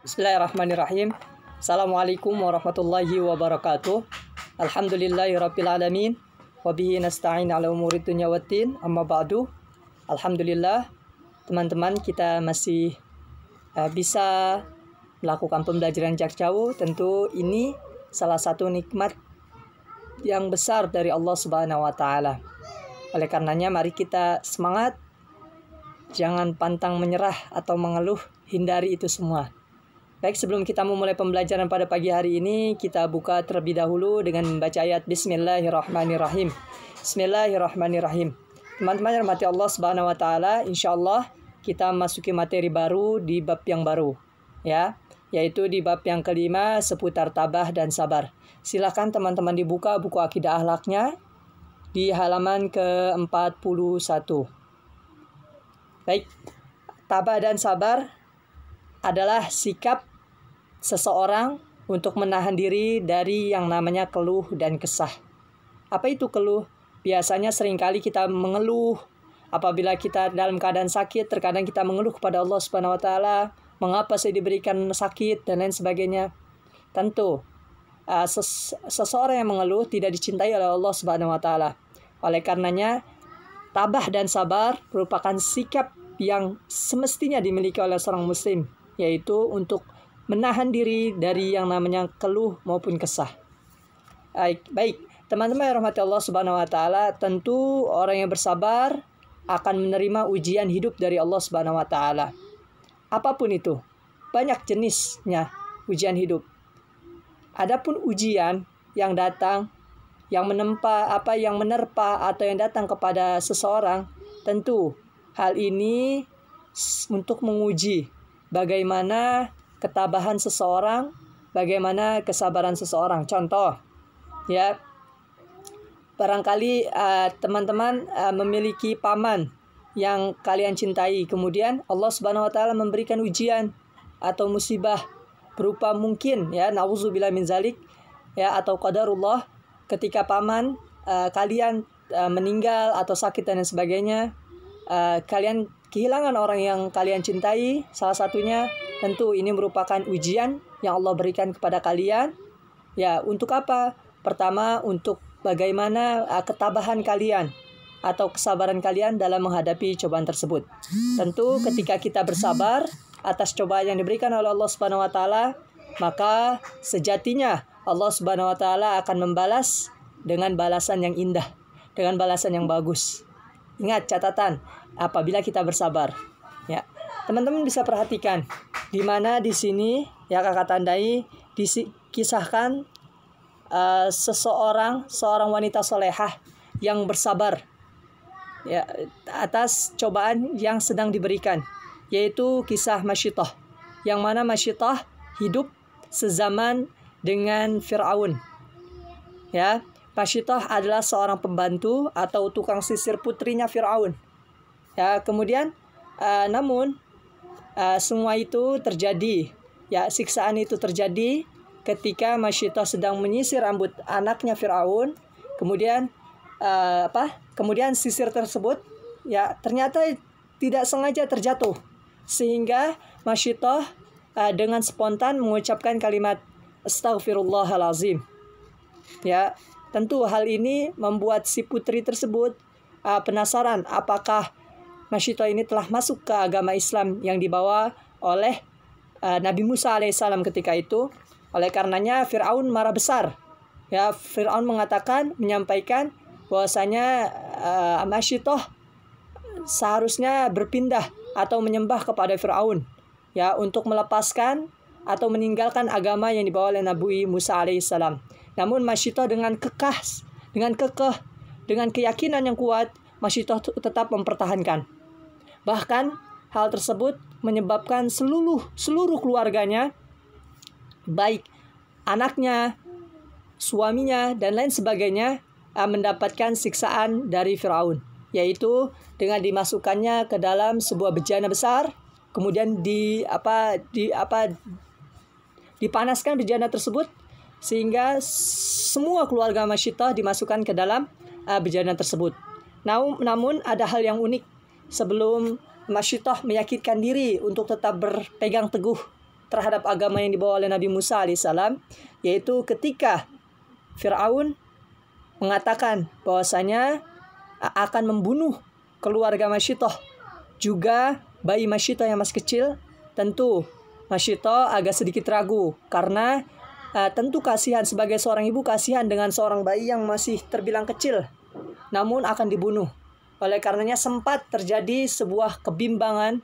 Bismillahirrahmanirrahim. Assalamualaikum warahmatullahi wabarakatuh. Alhamdulillahirabbil alamin. Wa bihi nasta'in 'ala umuri dunya waddin. Amma ba'du. Alhamdulillah, teman-teman, kita masih bisa melakukan pembelajaran jarak jauh. Tentu ini salah satu nikmat yang besar dari Allah Subhanahu wa taala. Oleh karenanya mari kita semangat, jangan pantang menyerah atau mengeluh, hindari itu semua. Baik, sebelum kita memulai pembelajaran pada pagi hari ini, kita buka terlebih dahulu dengan membaca ayat Bismillahirrahmanirrahim. Bismillahirrahmanirrahim. Teman-teman yang rahmati Allah Subhanahu wa taala, insyaallah kita masuki materi baru di bab yang baru, ya, yaitu di bab yang kelima seputar tabah dan sabar. Silakan teman-teman dibuka buku akidah akhlaknya di halaman ke-41. Baik, tabah dan sabar adalah sikap seseorang untuk menahan diri dari yang namanya keluh dan kesah. Apa itu keluh? Biasanya seringkali kita mengeluh apabila kita dalam keadaan sakit. Terkadang kita mengeluh kepada Allah Subhanahu wa taala, mengapa saya diberikan sakit dan lain sebagainya. Tentu seseorang yang mengeluh tidak dicintai oleh Allah Subhanahu wa taala. Oleh karenanya tabah dan sabar merupakan sikap yang semestinya dimiliki oleh seorang muslim, yaitu untuk menahan diri dari yang namanya keluh maupun kesah. Baik, teman-teman yang rahmati Allah Subhanahu wa taala, tentu orang yang bersabar akan menerima ujian hidup dari Allah Subhanahu wa taala. Apapun itu, banyak jenisnya ujian hidup. Adapun ujian yang datang, yang menerpa atau yang datang kepada seseorang, tentu hal ini untuk menguji bagaimana ketabahan seseorang, bagaimana kesabaran seseorang. Contoh, ya, barangkali teman-teman memiliki paman yang kalian cintai, kemudian Allah Subhanahu wa taala memberikan ujian atau musibah berupa mungkin, ya, nauzubillah min zalik, ya, atau qadarullah, ketika paman kalian meninggal atau sakit dan sebagainya, kalian kehilangan orang yang kalian cintai, salah satunya, tentu ini merupakan ujian yang Allah berikan kepada kalian. Ya, untuk apa? Pertama, untuk bagaimana ketabahan kalian atau kesabaran kalian dalam menghadapi cobaan tersebut. Tentu ketika kita bersabar atas cobaan yang diberikan oleh Allah Subhanahu wa taala, maka sejatinya Allah Subhanahu wa taala akan membalas dengan balasan yang indah, dengan balasan yang bagus. Ingat catatan, apabila kita bersabar, ya, teman-teman bisa perhatikan di mana di sini, ya, kakak tandai dikisahkan seorang wanita solehah yang bersabar, ya, atas cobaan yang sedang diberikan, yaitu kisah Masyitah, yang mana Masyitah hidup sezaman dengan Fir'aun, ya. Masyitah adalah seorang pembantu atau tukang sisir putrinya Fir'aun. Ya, kemudian namun semua itu terjadi, ya, siksaan itu terjadi ketika Masyitah sedang menyisir rambut anaknya Fir'aun. Kemudian kemudian sisir tersebut, ya, ternyata tidak sengaja terjatuh, sehingga Masyitah dengan spontan mengucapkan kalimat Astaghfirullahalazim. Ya, tentu hal ini membuat si putri tersebut penasaran apakah Masyitah ini telah masuk ke agama Islam yang dibawa oleh Nabi Musa alaihissalam ketika itu. Oleh karenanya Fir'aun marah besar. Ya, Fir'aun menyampaikan bahwasanya Masyitah seharusnya berpindah atau menyembah kepada Fir'aun, ya, untuk melepaskan atau meninggalkan agama yang dibawa oleh Nabi Musa alaihissalam. Namun Masyitah dengan kekeh, dengan keyakinan yang kuat, Masyitah tetap mempertahankan. Bahkan hal tersebut menyebabkan seluruh keluarganya, baik anaknya, suaminya, dan lain sebagainya, mendapatkan siksaan dari Fir'aun, yaitu dengan dimasukkannya ke dalam sebuah bejana besar, kemudian dipanaskan bejana tersebut sehingga semua keluarga Masyitah dimasukkan ke dalam bejana tersebut. Namun ada hal yang unik. Sebelum Masyitah meyakinkan diri untuk tetap berpegang teguh terhadap agama yang dibawa oleh Nabi Musa alaihissalam, yaitu ketika Fir'aun mengatakan bahwasanya akan membunuh keluarga Masyitoh, juga bayi Masyitoh yang masih kecil. Tentu Masyitoh agak sedikit ragu karena tentu kasihan, sebagai seorang ibu kasihan dengan seorang bayi yang masih terbilang kecil namun akan dibunuh. Oleh karenanya sempat terjadi sebuah kebimbangan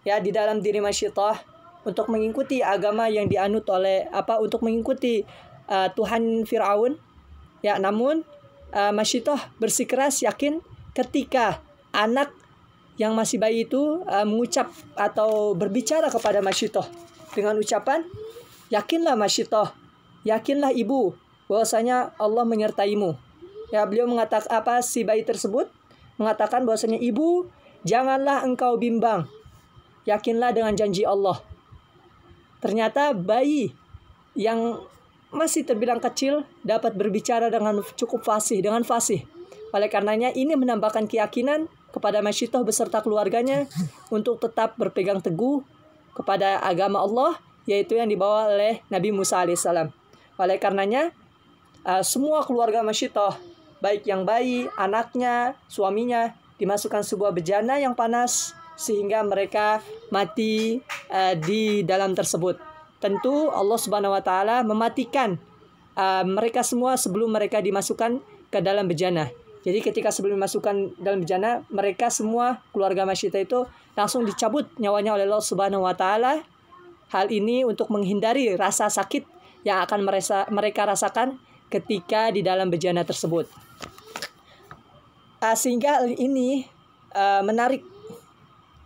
ya di dalam diri Masyitoh untuk mengikuti agama yang dianut oleh untuk mengikuti Tuhan Fir'aun. Ya, namun Masyitoh bersikeras yakin ketika anak yang masih bayi itu mengucap atau berbicara kepada Masyitoh dengan ucapan, "Yakinlah Masyitoh, yakinlah ibu, bahwasanya Allah menyertaimu." Ya, beliau mengatakan si bayi tersebut mengatakan bahwasanya, "Ibu, janganlah engkau bimbang. Yakinlah dengan janji Allah." Ternyata bayi yang masih terbilang kecil dapat berbicara dengan cukup fasih, dengan fasih. Oleh karenanya ini menambahkan keyakinan kepada Masyitoh beserta keluarganya untuk tetap berpegang teguh kepada agama Allah, yaitu yang dibawa oleh Nabi Musa alaihissalam. Oleh karenanya semua keluarga Masyitoh, baik yang bayi, anaknya, suaminya, dimasukkan sebuah bejana yang panas sehingga mereka mati di dalam tersebut. Tentu Allah Subhanahu wa taala mematikan mereka semua sebelum mereka dimasukkan ke dalam bejana. Jadi ketika sebelum dimasukkan dalam bejana, mereka semua keluarga Masyitoh itu langsung dicabut nyawanya oleh Allah Subhanahu wa taala. Hal ini untuk menghindari rasa sakit yang akan mereka rasakan ketika di dalam bejana tersebut. Sehingga hal ini menarik.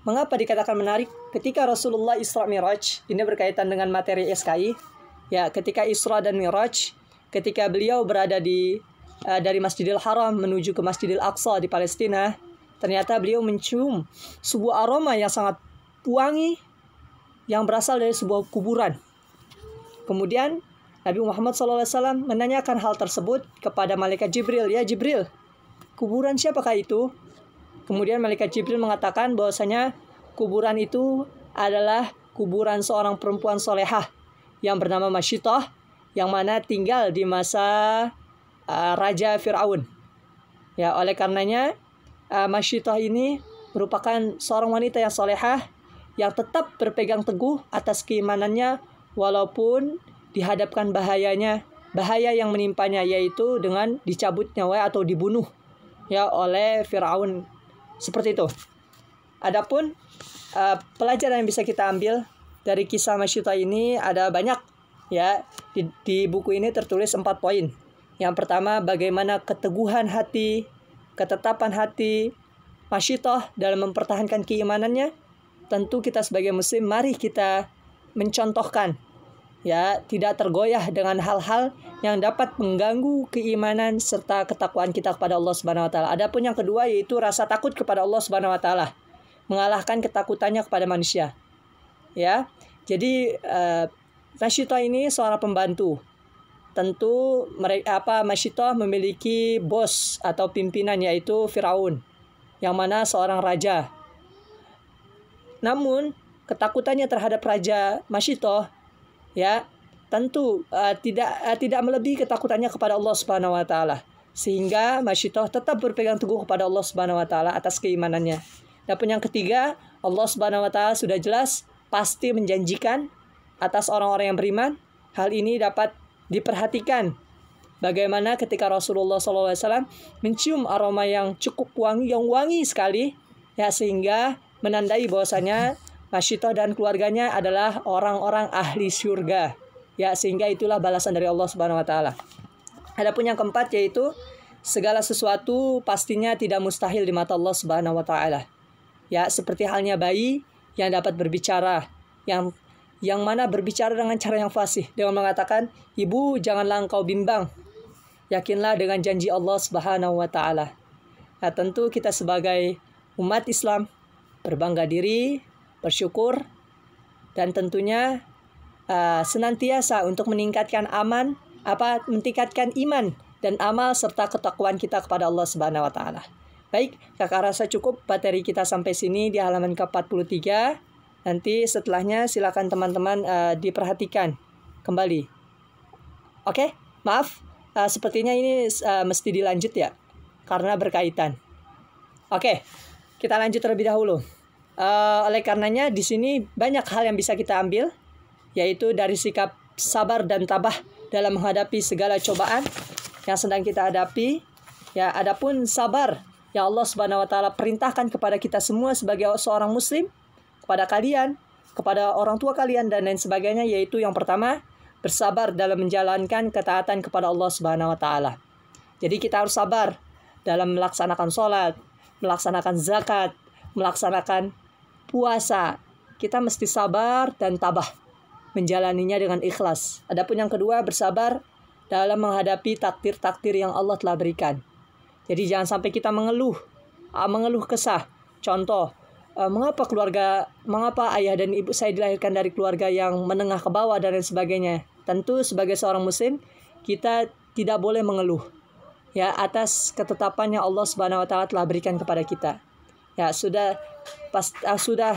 Mengapa dikatakan menarik? Ketika Rasulullah Isra Miraj, ini berkaitan dengan materi SKI. Ya, ketika Isra dan Miraj, ketika beliau berada dari Masjidil Haram menuju ke Masjidil Aqsa di Palestina, ternyata beliau mencium sebuah aroma yang sangat wangi yang berasal dari sebuah kuburan. Kemudian Nabi Muhammad SAW menanyakan hal tersebut kepada malaikat Jibril. "Ya Jibril, kuburan siapakah itu?" Kemudian malaikat Jibril mengatakan bahwasanya kuburan itu adalah kuburan seorang perempuan solehah yang bernama Masyitoh, yang mana tinggal di masa Raja Fir'aun. Ya, oleh karenanya Masyitoh ini merupakan seorang wanita yang solehah yang tetap berpegang teguh atas keimanannya walaupun dihadapkan bahaya yang menimpanya, yaitu dengan dicabut nyawa atau dibunuh ya oleh Fir'aun. Seperti itu. Adapun pelajaran yang bisa kita ambil dari kisah Masyitoh ini ada banyak ya. Di buku ini tertulis 4 poin. Yang pertama, bagaimana keteguhan hati, ketetapan hati Masyitoh dalam mempertahankan keimanannya. Tentu kita sebagai muslim, mari kita mencontohkan ya, tidak tergoyah dengan hal-hal yang dapat mengganggu keimanan serta ketakwaan kita kepada Allah Subhanahu wa taala. Adapun yang kedua yaitu rasa takut kepada Allah Subhanahu wa taala, mengalahkan ketakutannya kepada manusia. Ya. Jadi Masyitoh ini seorang pembantu. Tentu Masyitoh memiliki bos atau pimpinan, yaitu Fir'aun, yang mana seorang raja. Namun ketakutannya terhadap Raja Masyitoh ya tentu tidak melebihi ketakutannya kepada Allah Subhanahu wa taala, sehingga Masyitoh tetap berpegang teguh kepada Allah Subhanahu wa taala atas keimanannya. Dan yang ketiga, Allah Subhanahu wa taala sudah jelas pasti menjanjikan atas orang-orang yang beriman. Hal ini dapat diperhatikan bagaimana ketika Rasulullah SAW mencium aroma yang cukup wangi, yang wangi sekali ya, sehingga menandai bahwasanya Masyitoh dan keluarganya adalah orang-orang ahli surga ya, sehingga itulah balasan dari Allah Subhanahu wa taala. Adapun yang keempat yaitu segala sesuatu pastinya tidak mustahil di mata Allah Subhanahu wa taala. Ya, seperti halnya bayi yang dapat berbicara, yang mana berbicara dengan cara yang fasih dengan mengatakan, "Ibu, janganlah engkau bimbang. Yakinlah dengan janji Allah Subhanahu wa taala." Nah, tentu kita sebagai umat Islam berbangga diri, bersyukur, dan tentunya senantiasa untuk meningkatkan meningkatkan iman dan amal serta ketakwaan kita kepada Allah Subhanahu wa taala. Baik, kakak rasa cukup materi kita sampai sini di halaman ke-43. Nanti setelahnya silakan teman-teman diperhatikan kembali. Oke, maaf. Sepertinya ini mesti dilanjut ya, karena berkaitan. Oke, kita lanjut terlebih dahulu. Oleh karenanya di sini banyak hal yang bisa kita ambil, yaitu dari sikap sabar dan tabah dalam menghadapi segala cobaan yang sedang kita hadapi. Ya, adapun sabar yang Allah Subhanahu wa taala perintahkan kepada kita semua sebagai seorang muslim, kepada kalian, kepada orang tua kalian dan lain sebagainya, yaitu yang pertama, bersabar dalam menjalankan ketaatan kepada Allah Subhanahu wa taala. Jadi kita harus sabar dalam melaksanakan sholat, melaksanakan zakat, melaksanakan puasa. Kita mesti sabar dan tabah menjalaninya dengan ikhlas. Adapun yang kedua, bersabar dalam menghadapi takdir-takdir yang Allah telah berikan. Jadi jangan sampai kita mengeluh kesah. Contoh, mengapa ayah dan ibu saya dilahirkan dari keluarga yang menengah ke bawah dan lain sebagainya. Tentu sebagai seorang muslim kita tidak boleh mengeluh ya atas ketetapan yang Allah Subhanahu wa taala telah berikan kepada kita. Ya, sudah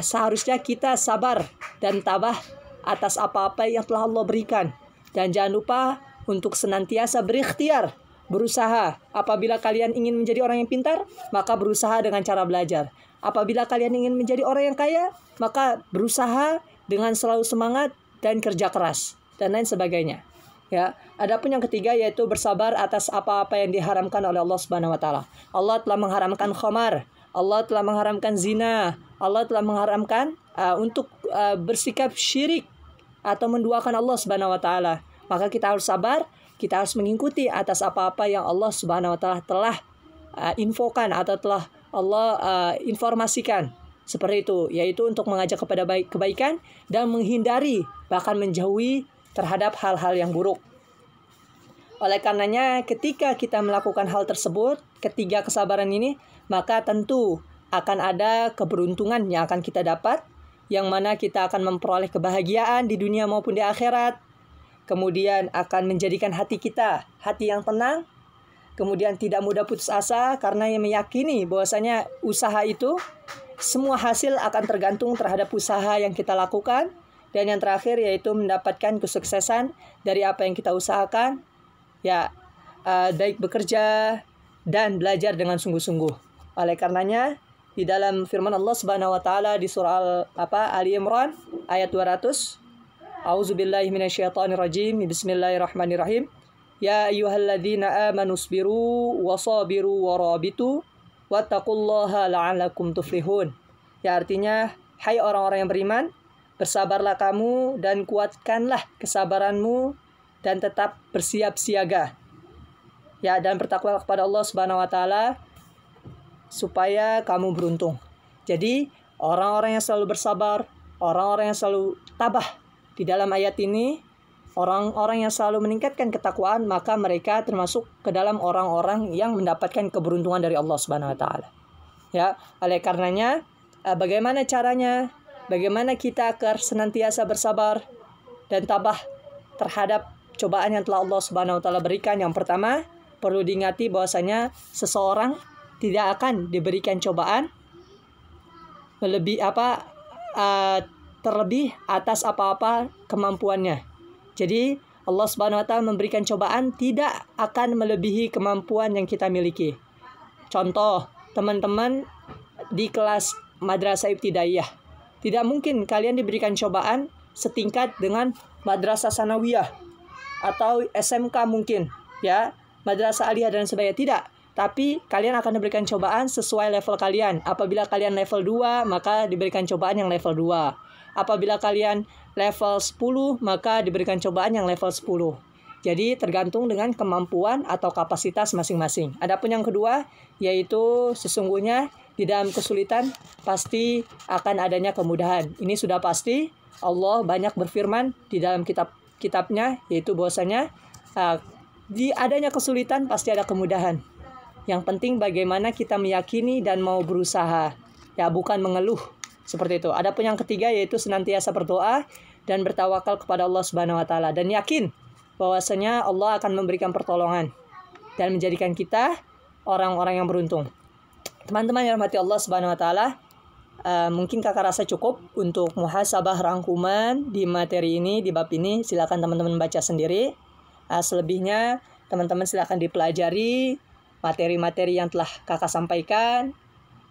seharusnya kita sabar dan tabah atas apa-apa yang telah Allah berikan. Dan jangan lupa untuk senantiasa berikhtiar, berusaha. Apabila kalian ingin menjadi orang yang pintar, maka berusaha dengan cara belajar. Apabila kalian ingin menjadi orang yang kaya, maka berusaha dengan selalu semangat dan kerja keras dan lain sebagainya. Ya, adapun yang ketiga yaitu bersabar atas apa-apa yang diharamkan oleh Allah Subhanahu wa taala. Allah telah mengharamkan khamar, Allah telah mengharamkan zina, Allah telah mengharamkan untuk bersikap syirik atau menduakan Allah Subhanahu wa taala. Maka kita harus sabar, kita harus mengikuti atas apa-apa yang Allah Subhanahu wa taala telah infokan atau telah Allah informasikan. Seperti itu, yaitu untuk mengajak kepada kebaikan dan menghindari bahkan menjauhi terhadap hal-hal yang buruk. Oleh karenanya ketika kita melakukan hal tersebut, ketiga kesabaran ini, maka tentu akan ada keberuntungan yang akan kita dapat, yang mana kita akan memperoleh kebahagiaan di dunia maupun di akhirat. Kemudian akan menjadikan hati kita hati yang tenang, kemudian tidak mudah putus asa karena yang meyakini bahwasanya usaha itu semua hasil akan tergantung terhadap usaha yang kita lakukan. Dan yang terakhir yaitu mendapatkan kesuksesan dari apa yang kita usahakan. Ya, baik bekerja dan belajar dengan sungguh-sungguh. Oleh karenanya di dalam firman Allah Subhanahu wa taala di surah Ali Imran ayat 200, A'udzubillahi minasyaitonirrajim. Bismillahirrahmanirrahim. Ya ayyuhalladzina amanu sabiru wasabiru warabitu wattaqullaha la'allakum tuflihun. Ya, artinya hai orang-orang yang beriman, bersabarlah kamu dan kuatkanlah kesabaranmu dan tetap bersiap siaga. Ya, dan bertakwalah kepada Allah Subhanahu wa taala supaya kamu beruntung. Jadi, orang-orang yang selalu bersabar, orang-orang yang selalu tabah di dalam ayat ini, orang-orang yang selalu meningkatkan ketakwaan, maka mereka termasuk ke dalam orang-orang yang mendapatkan keberuntungan dari Allah Subhanahu wa taala. Ya, oleh karenanya bagaimana caranya? Bagaimana kita agar senantiasa bersabar dan tabah terhadap cobaan yang telah Allah Subhanahu wa taala berikan? Yang pertama, perlu diingati bahwasanya seseorang tidak akan diberikan cobaan terlebih atas apa-apa kemampuannya. Jadi Allah Subhanahu wa taala memberikan cobaan tidak akan melebihi kemampuan yang kita miliki. Contoh, teman-teman di kelas madrasah ibtidaiyah, tidak mungkin kalian diberikan cobaan setingkat dengan madrasah sanawiyah atau SMK mungkin, ya, madrasah aliyah dan sebagainya. Tidak, tapi kalian akan diberikan cobaan sesuai level kalian. Apabila kalian level 2, maka diberikan cobaan yang level 2. Apabila kalian level 10, maka diberikan cobaan yang level 10. Jadi tergantung dengan kemampuan atau kapasitas masing-masing. Adapun yang kedua, yaitu sesungguhnya di dalam kesulitan pasti akan adanya kemudahan. Ini sudah pasti. Allah banyak berfirman di dalam kitabnya, yaitu bahwasanya di adanya kesulitan pasti ada kemudahan. Yang penting bagaimana kita meyakini dan mau berusaha, ya, bukan mengeluh. Seperti itu. Adapun yang ketiga yaitu senantiasa berdoa dan bertawakal kepada Allah Subhanahu wa taala dan yakin bahwasanya Allah akan memberikan pertolongan dan menjadikan kita orang-orang yang beruntung. Teman-teman yang dirahmati Allah Subhanahu wa taala, Mungkin kakak rasa cukup untuk muhasabah rangkuman di materi ini, di bab ini. Silakan teman-teman baca sendiri. Selebihnya teman-teman silakan dipelajari materi-materi yang telah kakak sampaikan,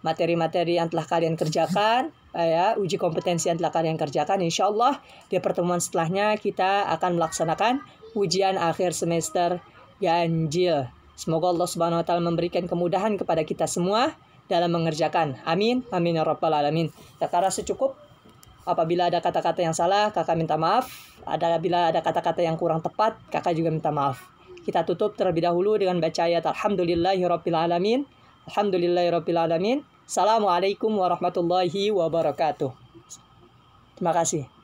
materi-materi yang telah kalian kerjakan, uji kompetensi yang telah kalian kerjakan. Insya Allah di pertemuan setelahnya kita akan melaksanakan ujian akhir semester ganjil. Semoga Allah Subhanahu wa taala memberikan kemudahan kepada kita semua dalam mengerjakan. Amin. Amin ya rabbal alamin. Kakak rasa cukup. Apabila ada kata-kata yang salah, kakak minta maaf. Apabila ada kata-kata yang kurang tepat, kakak juga minta maaf. Kita tutup terlebih dahulu dengan baca ayat Alhamdulillahirabbil alamin. Alhamdulillahirabbil alamin. Assalamualaikum warahmatullahi wabarakatuh. Terima kasih.